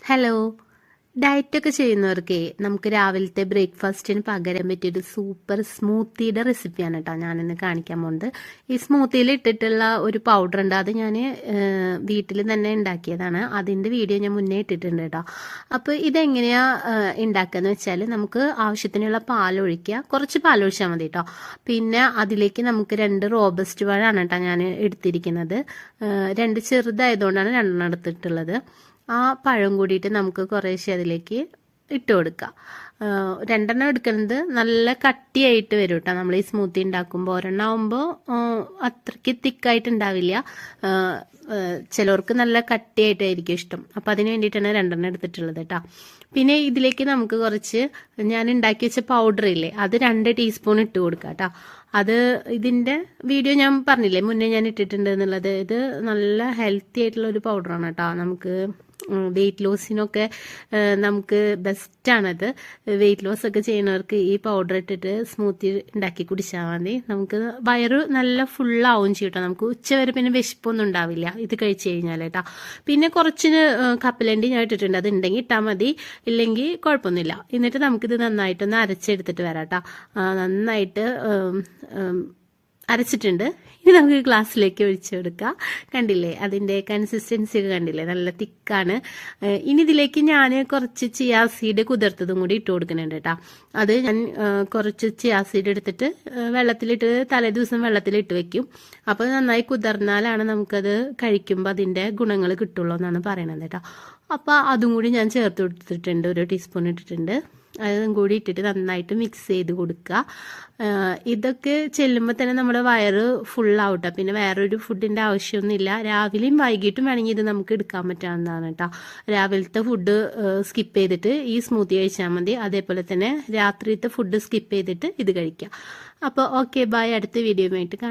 Hello, ഡയറ്റൊക്കെ ചെയ്യുന്നവർക്കേ നമുക്ക് രാവിലത്തെ ബ്രേക്ക്ഫാസ്റ്റിന് പകരം പറ്റിയൊരു സൂപ്പർ സ്മൂത്തിയുടെ റെസിപ്പിയാണ് കേട്ടോ ഞാനിന്ന് കാണിക്കാൻ പോകുന്നത്. ഈ സ്മൂത്തിയിൽ ഇട്ടിട്ടുള്ള ഒരു പൗഡർ ഉണ്ട്, അത് ഞാൻ വീട്ടിൽ തന്നെ ഉണ്ടാക്കിയതാണ്. അതിൻ്റെ വീഡിയോ ഞാൻ മുന്നേ ഇട്ടിട്ടുണ്ട് കേട്ടോ. അപ്പോൾ ഇതെങ്ങനെയാണ് ഉണ്ടാക്കുകയെന്ന് വെച്ചാൽ, നമുക്ക് ആവശ്യത്തിനുള്ള പാലൊഴിക്കുക, കുറച്ച് പാലൊഴിച്ചാൽ മതി കേട്ടോ. പിന്നെ അതിലേക്ക് നമുക്ക് 2 റോബസ്റ്റ് പഴമാണ് കേട്ടോ ഞാൻ എടുത്തിരിക്കുന്നത്. 2 ചെറുതായതുകൊണ്ടാണ് 2 എടുത്തിട്ടുള്ളത്. ആ പഴം കൂടിയിട്ട് നമുക്ക് കുറേശ്ശെ അതിലേക്ക് ഇട്ട് കൊടുക്കുക. 2 എടുക്കുന്നത് നല്ല കട്ടിയായിട്ട് വരും കേട്ടോ. നമ്മൾ ഈ സ്മൂത്തി ഉണ്ടാക്കുമ്പോൾ 1 ആകുമ്പോൾ അത്രയ്ക്ക് തിക്കായിട്ട് ഉണ്ടാവില്ല, ചിലർക്ക് നല്ല കട്ടിയായിട്ടായിരിക്കും ഇഷ്ടം. അപ്പോൾ അതിന് വേണ്ടിയിട്ടാണ് 2 എടുത്തിട്ടുള്ളത് കേട്ടോ. പിന്നെ ഇതിലേക്ക് നമുക്ക് കുറച്ച് ഞാൻ ഉണ്ടാക്കി വെച്ച പൗഡർ ഇല്ലേ, അത് 2 ടീസ്പൂൺ ഇട്ട് കൊടുക്കുക കേട്ടോ. ഇതിൻ്റെ വീഡിയോ ഞാൻ പറഞ്ഞില്ലേ മുന്നേ ഞാൻ ഇട്ടിട്ടുണ്ട് എന്നുള്ളത്. ഇത് നല്ല ഹെൽത്തി ആയിട്ടുള്ള ഒരു പൗഡറാണ് കേട്ടോ. നമുക്ക് വെയിറ്റ് ലോസിനൊക്കെ നമുക്ക് ബെസ്റ്റാണത്. വെയിറ്റ് ലോസ് ഒക്കെ ചെയ്യുന്നവർക്ക് ഈ പൗഡർ ഇട്ടിട്ട് സ്മൂത്തി ഉണ്ടാക്കി കുടിച്ചാൽ മതി. നമുക്ക് വയറ് നല്ല ഫുള്ളാവും ചെയ്യട്ടോ. നമുക്ക് ഉച്ചവരെ പിന്നെ വിശപ്പൊന്നും ഉണ്ടാവില്ല ഇത് കഴിച്ച് കഴിഞ്ഞാൽ കേട്ടോ. പിന്നെ കുറച്ച് കപ്പലണ്ടി ഞാൻ ഇട്ടിട്ടുണ്ട്, അത് ഉണ്ടെങ്കിൽ ഇട്ടാൽ മതി, ഇല്ലെങ്കിൽ കുഴപ്പമൊന്നുമില്ല. എന്നിട്ട് നമുക്കിത് നന്നായിട്ടൊന്ന് അരച്ചെടുത്തിട്ട് വരാം കേട്ടോ. നന്നായിട്ട് അരച്ചിട്ടുണ്ട്. ഇനി നമുക്ക് ഗ്ലാസ്സിലേക്ക് ഒഴിച്ചു കൊടുക്കാം. കണ്ടില്ലേ അതിൻ്റെ കൺസിസ്റ്റൻസി ഒക്കെ കണ്ടില്ലേ, നല്ല തിക്കാണ്. ഇനി ഇതിലേക്ക് ഞാൻ കുറച്ച് ചിയാ സീഡ് കുതിർത്തതും കൂടി ഇട്ട് കൊടുക്കുന്നുണ്ട് കേട്ടോ. അത് ഞാൻ കുറച്ച് ചിയാ സീഡ് എടുത്തിട്ട് വെള്ളത്തിലിട്ട് തലേ ദിവസം വെള്ളത്തിലിട്ട് വെക്കും. അപ്പോൾ നന്നായി കുതിർന്നാലാണ് നമുക്കത് കഴിക്കുമ്പോൾ അതിൻ്റെ ഗുണങ്ങൾ കിട്ടുള്ളൂ എന്നാണ് പറയണത് കേട്ടോ. അപ്പോൾ അതും കൂടി ഞാൻ ചേർത്ത് കൊടുത്തിട്ടുണ്ട്, 1 ടീസ്പൂൺ ഇട്ടിട്ടുണ്ട്. അതും കൂടി ഇട്ടിട്ട് നന്നായിട്ട് മിക്സ് ചെയ്ത് കൊടുക്കുക. ഇതൊക്കെ ചെല്ലുമ്പോൾ തന്നെ നമ്മുടെ വയറ് ഫുള്ളാവട്ടെ, പിന്നെ വേറൊരു ഫുഡിൻ്റെ ആവശ്യമൊന്നുമില്ല. രാവിലെയും വൈകിട്ടും വേണമെങ്കിൽ ഇത് നമുക്ക് എടുക്കാൻ പറ്റാവുന്നതാണ് കേട്ടോ. രാവിലത്തെ ഫുഡ് സ്കിപ്പ് ചെയ്തിട്ട് ഈ സ്മൂത്തി കഴിച്ചാൽ മതി. അതേപോലെ തന്നെ രാത്രിയത്തെ ഫുഡ് സ്കിപ്പ് ചെയ്തിട്ട് ഇത് കഴിക്കുക. അപ്പോൾ ഓക്കെ, ബൈ. അടുത്ത വീഡിയോയുമായിട്ട് കാണാം.